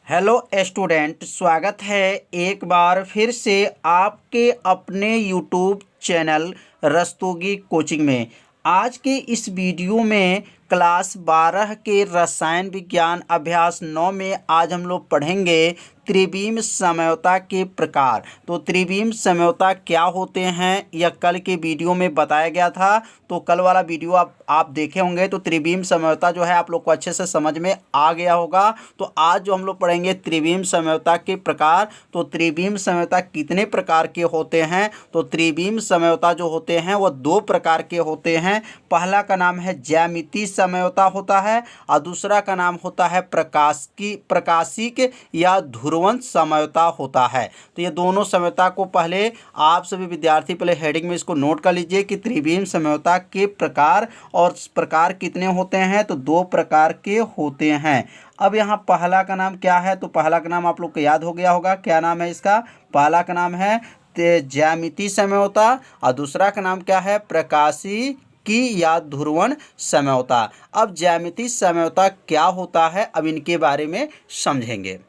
Hello student, स्वागत है एक बार फिर से आपके अपने यूट्यूब चैनल रस्तोगी कोचिंग में। आज के इस वीडियो में क्लास 12 के रसायन विज्ञान अभ्यास 9 में आज हम लोग पढ़ेंगे त्रिविम समयोता के प्रकार। तो त्रिविम समयोता क्या होते हैं यह कल के वीडियो में बताया गया था, तो कल वाला वीडियो आप देखे होंगे। तो त्रिविम समयोता जो है आप लोग को अच्छे से समझ में आ गया होगा। तो आज जो हम लोग पढ़ेंगे त्रिविम समयोता के प्रकार। तो त्रिविम समयोता कितने प्रकार के होते हैं? तो त्रिविम समयोता जो होते हैं वह दो प्रकार के होते हैं। पहला का नाम है ज्यामितीय समयोता होता है और दूसरा का नाम होता है प्रकाशिक या ध्रुवंत समयोता होता है। तो ये दोनों समयोता को पहले आप सभी विद्यार्थी पहले हेडिंग में इसको नोट कर लीजिए कि त्रिविम समयोता के प्रकार और प्रकार कितने होते हैं। तो दो प्रकार के होते हैं। अब यहाँ पहला का नाम क्या है? तो पहला का नाम आप लोग को याद हो गया होगा। क्या नाम है इसका? पहला का नाम है ज्यामितीय समयोता और दूसरा का नाम क्या है? प्रकाशिकी या ध्रुवण समयोता। अब ज्यामितीय समयोता क्या होता है, अब इनके बारे में समझेंगे।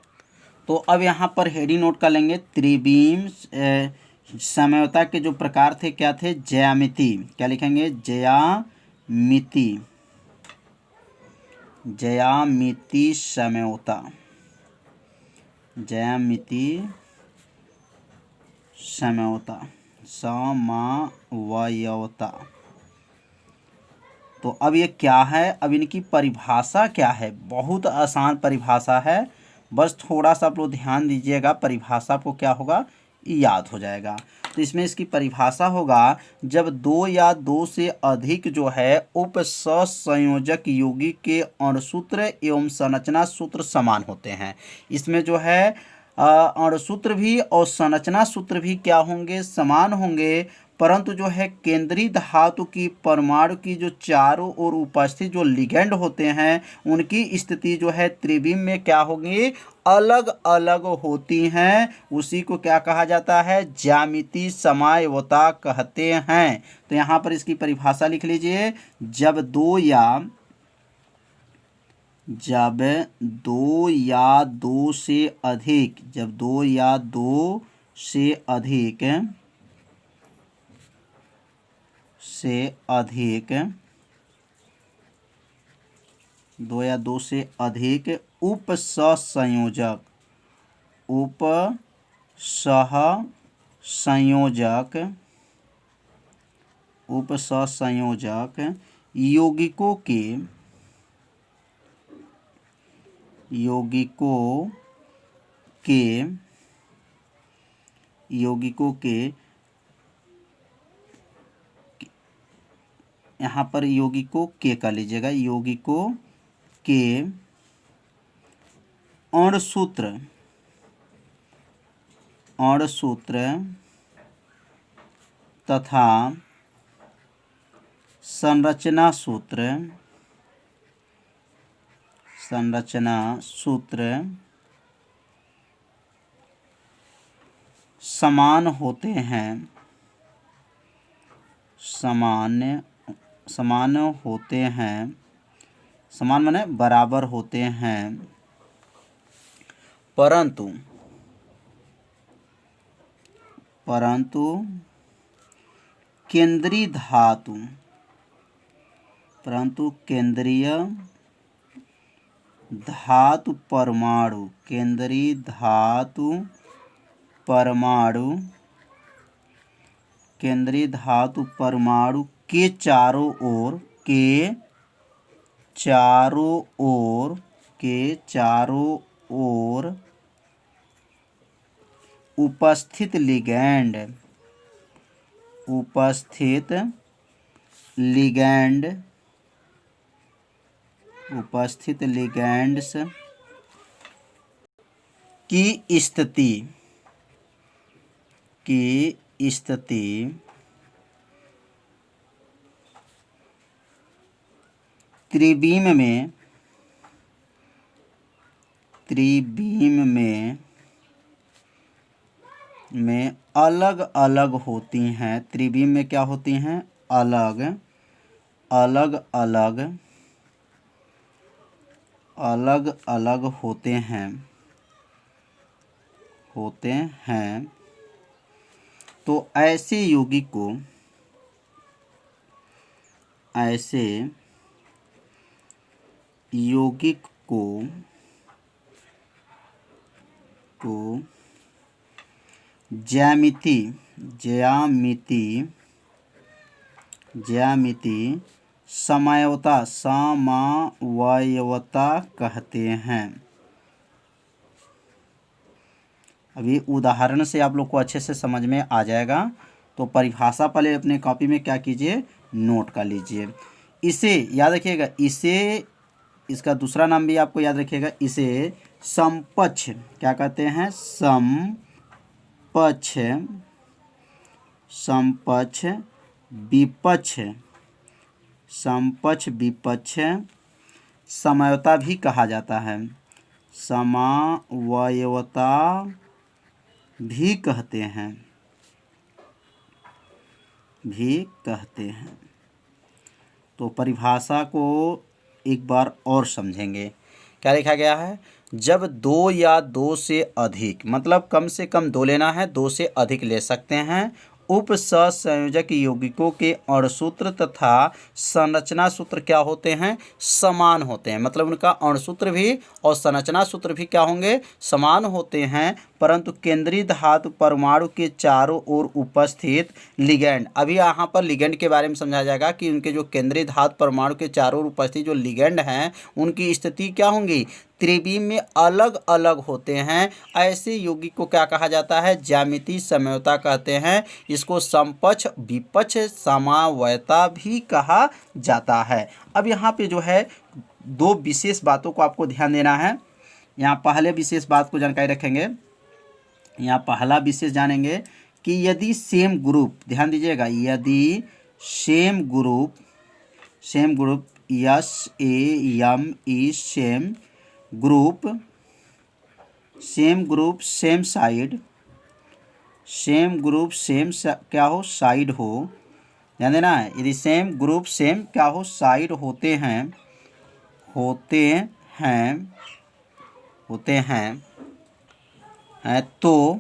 तो अब यहाँ पर हेडिंग नोट कर लेंगे। त्रिविम समयोता के जो प्रकार थे क्या थे? ज्यामितीय। क्या लिखेंगे? ज्यामितीय। ज्यामितीय समयोता। ज्यामितीय समयोता समवयवता। तो अब ये क्या है? अब इनकी परिभाषा क्या है? बहुत आसान परिभाषा है, बस थोड़ा सा आप लोग ध्यान दीजिएगा। परिभाषा को क्या होगा? याद हो जाएगा। तो इसमें इसकी परिभाषा होगा जब दो या दो से अधिक जो है उपसंयोजक यौगिक के अणुसूत्र एवं संरचना सूत्र समान होते हैं। इसमें जो है अणुसूत्र भी और संरचना सूत्र भी क्या होंगे? समान होंगे। परंतु जो है केंद्रीय धातु की परमाणु की जो चारों ओर उपस्थित जो लिगेंड होते हैं उनकी स्थिति जो है त्रिविम में क्या होगी? अलग अलग होती हैं। उसी को क्या कहा जाता है? ज्यामितीय समयोता कहते हैं। तो यहाँ पर इसकी परिभाषा लिख लीजिए। जब दो या दो से अधिक उपसंयोजक यौगिकों के यहाँ पर यौगिकों के कर लीजिएगा। यौगिकों के अणुसूत्र तथा संरचना सूत्र समान होते हैं। समान माने बराबर होते हैं। परंतु केंद्रीय धातु परमाणु के चारों ओर उपस्थित लिगैंड्स की स्थिति त्रिविम में अलग अलग होती हैं। त्रिविम में क्या होती हैं? अलग अलग होते हैं। होते हैं। तो ऐसे यौगिक को ज्यामिति समवायवता कहते हैं। अभी उदाहरण से आप लोग को अच्छे से समझ में आ जाएगा। तो परिभाषा पहले अपने कॉपी में क्या कीजिए, नोट कर लीजिए। इसे याद रखिएगा, इसका दूसरा नाम भी आपको याद रखिएगा। इसे समपक्ष क्या कहते हैं, समपक्ष विपक्ष समवायवता भी कहा जाता है। समवायवता भी कहते हैं। तो परिभाषा को एक बार और समझेंगे। क्या लिखा गया है, जब दो या दो से अधिक, मतलब कम से कम दो लेना है, दो से अधिक ले सकते हैं, उपसंयोजक यौगिकों के अणुसूत्र तथा संरचना सूत्र क्या होते हैं, समान होते हैं। मतलब उनका अणुसूत्र भी और संरचना सूत्र भी क्या होंगे, समान होते हैं। परंतु केंद्रीय धातु परमाणु के चारों ओर उपस्थित लिगैंड, अभी यहाँ पर लिगैंड के बारे में समझाया जाएगा कि उनके जो केंद्रीय धातु परमाणु के चारों ओर उपस्थित जो लिगैंड हैं उनकी स्थिति क्या होंगी, त्रिविम में अलग अलग होते हैं। ऐसे यौगिक को क्या कहा जाता है, ज्यामितीय समवायवता कहते हैं। इसको समपक्ष विपक्ष समवायवता भी कहा जाता है। अब यहाँ पे जो है दो विशेष बातों को आपको ध्यान देना है। यहाँ पहले विशेष बात को जानकारी रखेंगे। यहाँ पहला विशेष जानेंगे कि यदि सेम ग्रुप, ध्यान दीजिएगा, यदि same group SAME same group same क्या हो, साइड हो। ध्यान देना है, यदि सेम ग्रुप सेम क्या हो, साइड होते हैं तो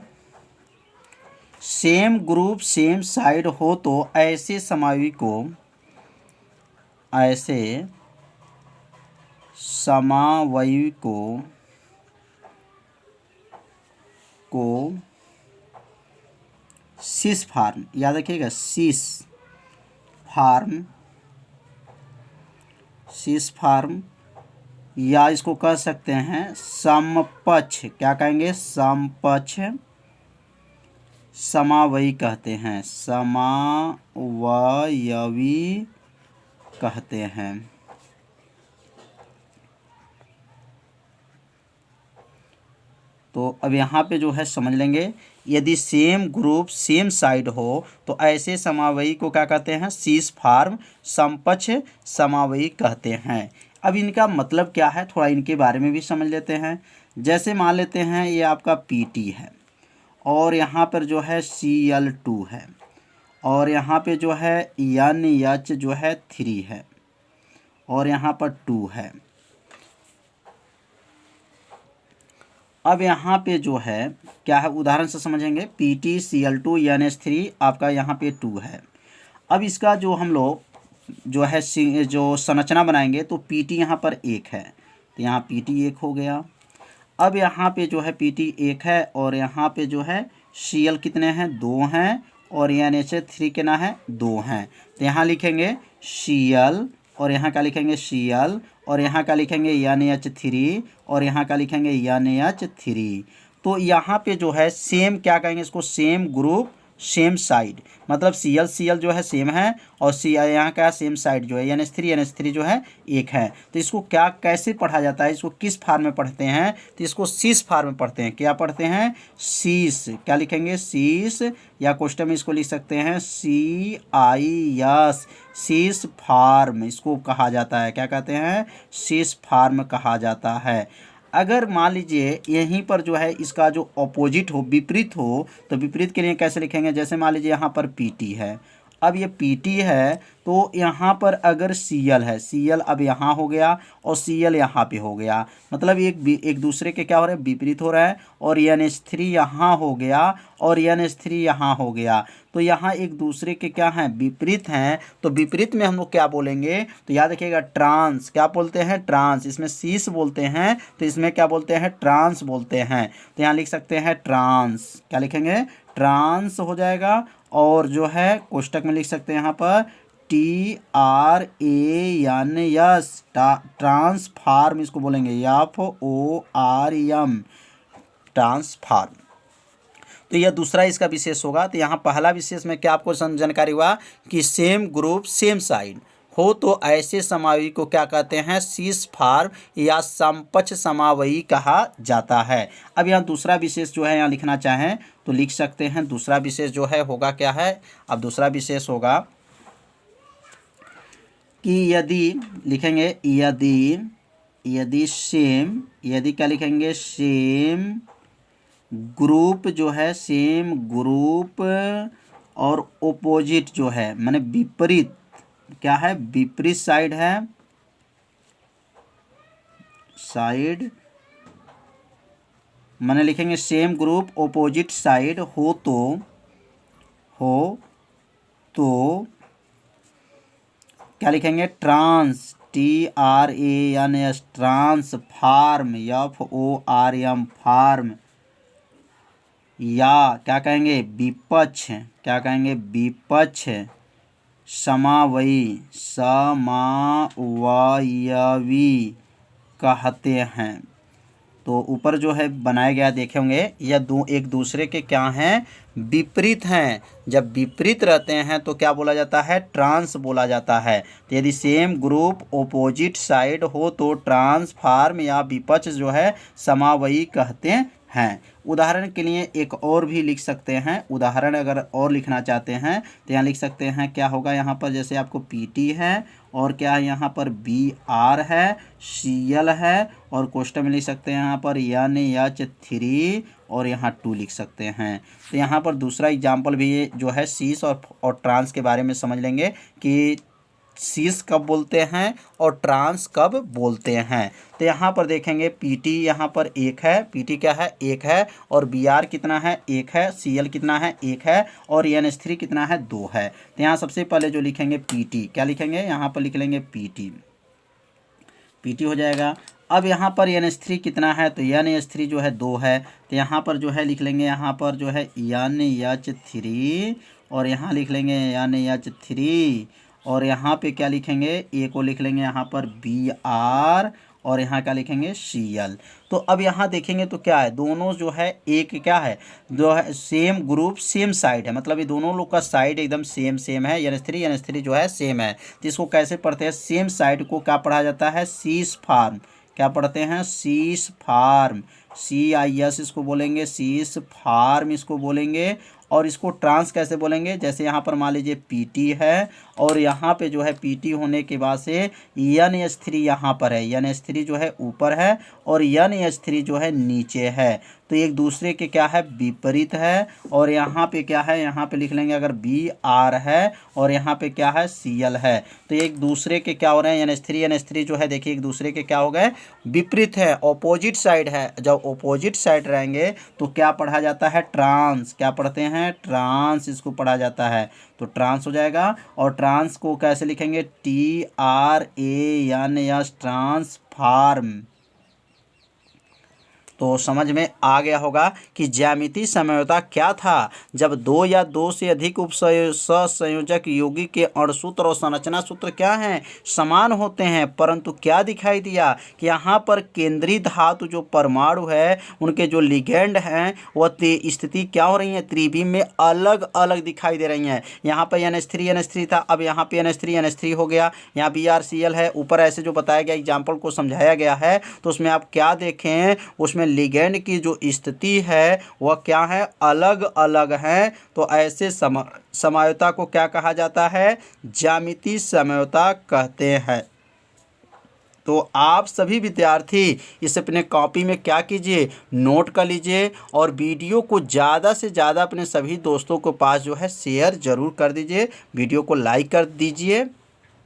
सेम ग्रुप सेम साइड हो तो ऐसे समवायी को सिस फार्म, याद रखिएगा, सिस फार्म या इसको कह सकते हैं समपक्ष, क्या कहेंगे, समपक्ष समावयवी कहते हैं, समावयवी कहते हैं। तो अब यहाँ पे जो है समझ लेंगे, यदि सेम ग्रुप सेम साइड हो तो ऐसे समावयवी को क्या कहते हैं, सिस फार्म समपक्ष समावयवी कहते हैं। अब इनका मतलब क्या है, थोड़ा इनके बारे में भी समझ लेते हैं। जैसे मान लेते हैं ये आपका PT है और यहाँ पर जो है Cl2 है और यहाँ पे जो है NH जो है 3 है और यहाँ पर 2 है। अब यहाँ पे जो है क्या है, उदाहरण से समझेंगे। PT Cl2 NH3 आपका यहाँ पे 2 है। अब इसका जो हम लोग जो है जो संरचना बनाएंगे तो PT यहाँ पर 1 है, तो यहाँ PT 1 हो गया। अब यहाँ पे जो है PT 1 है और यहाँ पे जो है Cl कितने हैं, 2 हैं और NH3 कितना है, 2 हैं। तो यहाँ लिखेंगे Cl और यहाँ का लिखेंगे Cl और यहाँ का लिखेंगे NH3 और यहाँ का लिखेंगे NH3। तो यहाँ पे जो है सेम क्या कहेंगे, इसको सेम ग्रुप सेम साइड, मतलब Cl जो है सेम है और यहाँ का सेम साइड जो है NH3 जो है 1 है। तो इसको क्या कैसे पढ़ा जाता है, इसको किस फार्म में पढ़ते हैं, तो इसको सिस फार्म में पढ़ते हैं। क्या पढ़ते हैं, सिस, क्या लिखेंगे, सिस, या क्वेश्चन में इसको लिख सकते हैं CIS, सिस फार्म इसको कहा जाता है। क्या कहते हैं, सिस फार्म कहा जाता है। अगर मान लीजिए यहीं पर जो है इसका जो अपोजिट हो, विपरीत हो, तो विपरीत के लिए कैसे लिखेंगे, जैसे मान लीजिए यहाँ पर PT है, अब ये Pt है तो यहाँ पर अगर Cl है, Cl अब यहाँ हो गया और Cl यहाँ पे हो गया, मतलब एक दूसरे के क्या हो रहा है, विपरीत हो रहा है। और NH3 यहाँ हो गया और NH3 यहाँ हो गया, तो यहाँ एक दूसरे के क्या हैं, विपरीत हैं। तो विपरीत में हम लोग क्या बोलेंगे, तो याद रखिएगा ट्रांस, क्या बोलते हैं, ट्रांस। इसमें सीस बोलते हैं तो इसमें क्या बोलते हैं, ट्रांस बोलते हैं। तो यहाँ लिख सकते हैं ट्रांस, क्या लिखेंगे, ट्रांस हो जाएगा। और जो है कोष्टक में लिख सकते हैं यहाँ पर TRANS, ट्रांसफार्म इसको बोलेंगे, FORM, ट्रांसफार्म। तो यह दूसरा इसका विशेष होगा। तो यहाँ पहला विशेष में क्या आपको जानकारी हुआ कि सेम ग्रुप सेम साइड हो तो ऐसे समावयी को क्या कहते हैं, सीस फार्म या समपक्ष समावयी कहा जाता है। अब यहाँ दूसरा विशेष जो है यहाँ लिखना चाहें तो लिख सकते हैं। दूसरा विशेष जो है होगा क्या है, अब दूसरा विशेष होगा कि यदि लिखेंगे यदि सेम, यदि क्या लिखेंगे, सेम ग्रुप जो है, सेम ग्रुप और ओपोजिट जो है, माने विपरीत, क्या है, विपरीत साइड है, साइड माने लिखेंगे सेम ग्रुप ओपोजिट साइड हो तो क्या लिखेंगे, trans, TRANS, transform, FORM, form, या क्या कहेंगे, विपक्ष, क्या कहेंगे, विपक्ष समावयी, समावयवी कहते हैं। तो ऊपर जो है बनाया गया देखे होंगे, यह एक दूसरे के क्या हैं, विपरीत हैं। जब विपरीत रहते हैं तो क्या बोला जाता है, ट्रांस बोला जाता है। तो यदि सेम ग्रुप ओपोजिट साइड हो तो ट्रांसफार्म या विपक्ष जो है समावयी कहते हैं। उदाहरण के लिए एक और भी लिख सकते हैं, उदाहरण अगर और लिखना चाहते हैं तो यहाँ लिख सकते हैं, क्या होगा यहाँ पर, जैसे आपको PT है और क्या है यहाँ पर BR है, Cl है, और कोष्टक में लिख सकते हैं यहाँ पर NH3 और यहाँ 2 लिख सकते हैं। तो यहाँ पर दूसरा एग्जाम्पल भी जो है सीस और ट्रांस के बारे में समझ लेंगे कि सीस कब बोलते हैं और ट्रांस कब बोलते हैं। तो यहाँ पर देखेंगे PT यहाँ पर 1 है, PT क्या है, 1 है, और BR कितना है, 1 है, Cl कितना है, 1 है, और NH3 कितना है, 2 है। तो यहाँ सबसे पहले जो लिखेंगे PT, क्या लिखेंगे, यहाँ पर लिख लेंगे PT हो जाएगा। अब यहाँ पर NH3 कितना है, तो NH3 जो है 2 है, तो यहाँ पर जो है लिख लेंगे, यहाँ पर जो है NH3, और यहाँ लिख लेंगे NH3, और यहाँ पे क्या लिखेंगे, ए को लिख लेंगे यहाँ पर BR, और यहाँ क्या लिखेंगे, Cl। तो अब यहाँ देखेंगे तो क्या है, दोनों जो है एक क्या है, जो है सेम ग्रुप सेम साइड है, मतलब ये दोनों लोग का साइड एकदम सेम है। NH3 जो है सेम है, तो इसको कैसे पढ़ते हैं, सेम साइड को क्या पढ़ा जाता है, सीस फार्म, क्या पढ़ते हैं, सीस फार्म, CIS इसको बोलेंगे, सीस फार्म इसको बोलेंगे। और इसको ट्रांस कैसे बोलेंगे, जैसे यहाँ पर मान लीजिए PT है और यहाँ पे जो है PT होने के बाद से NH3 यहाँ पर है, NH3 जो है ऊपर है और NH3 जो है नीचे है, तो एक दूसरे के क्या है, विपरीत है। और यहाँ पे क्या है, यहाँ पे लिख लेंगे अगर BR है और यहाँ पे क्या है, Cl है, तो एक दूसरे के क्या हो रहे हैं, NH3 जो है देखिए एक दूसरे के क्या हो गए, विपरीत है, ऑपोजिट साइड है। जब ऑपोजिट साइड रहेंगे तो क्या पढ़ा जाता है, ट्रांस, क्या पढ़ते हैं, ट्रांस इसको पढ़ा जाता है, तो ट्रांस हो जाएगा। और ट्रांस को कैसे लिखेंगे, TRANS, ट्रांसफार्म। तो समझ में आ गया होगा कि ज्यामितीय समयोता क्या था, जब 2 या 2 से अधिक सहसंयोजक यौगिक के अणुसूत्र और संरचना सूत्र क्या हैं, समान होते हैं, परंतु क्या दिखाई दिया कि यहाँ पर केंद्रीय धातु जो परमाणु है उनके जो लिगेंड हैं वह स्थिति क्या हो रही है, त्रिविम में अलग अलग दिखाई दे रही हैं। यहाँ पर NH3 था, अब यहाँ पे NH3 हो गया, यहाँ BrCl है, ऊपर ऐसे जो बताया गया एग्जाम्पल को समझाया गया है, तो उसमें आप क्या देखें, उसमें लिगेंड की जो स्थिति है वह क्या है, अलग अलग है। तो ऐसे समयोता को क्या कहा जाता है, ज्यामितीय समयोता कहते हैं। तो आप सभी विद्यार्थी इस अपने कॉपी में क्या कीजिए, नोट कर लीजिए और वीडियो को ज़्यादा से ज़्यादा अपने सभी दोस्तों को पास जो है शेयर ज़रूर कर दीजिए, वीडियो को लाइक कर दीजिए।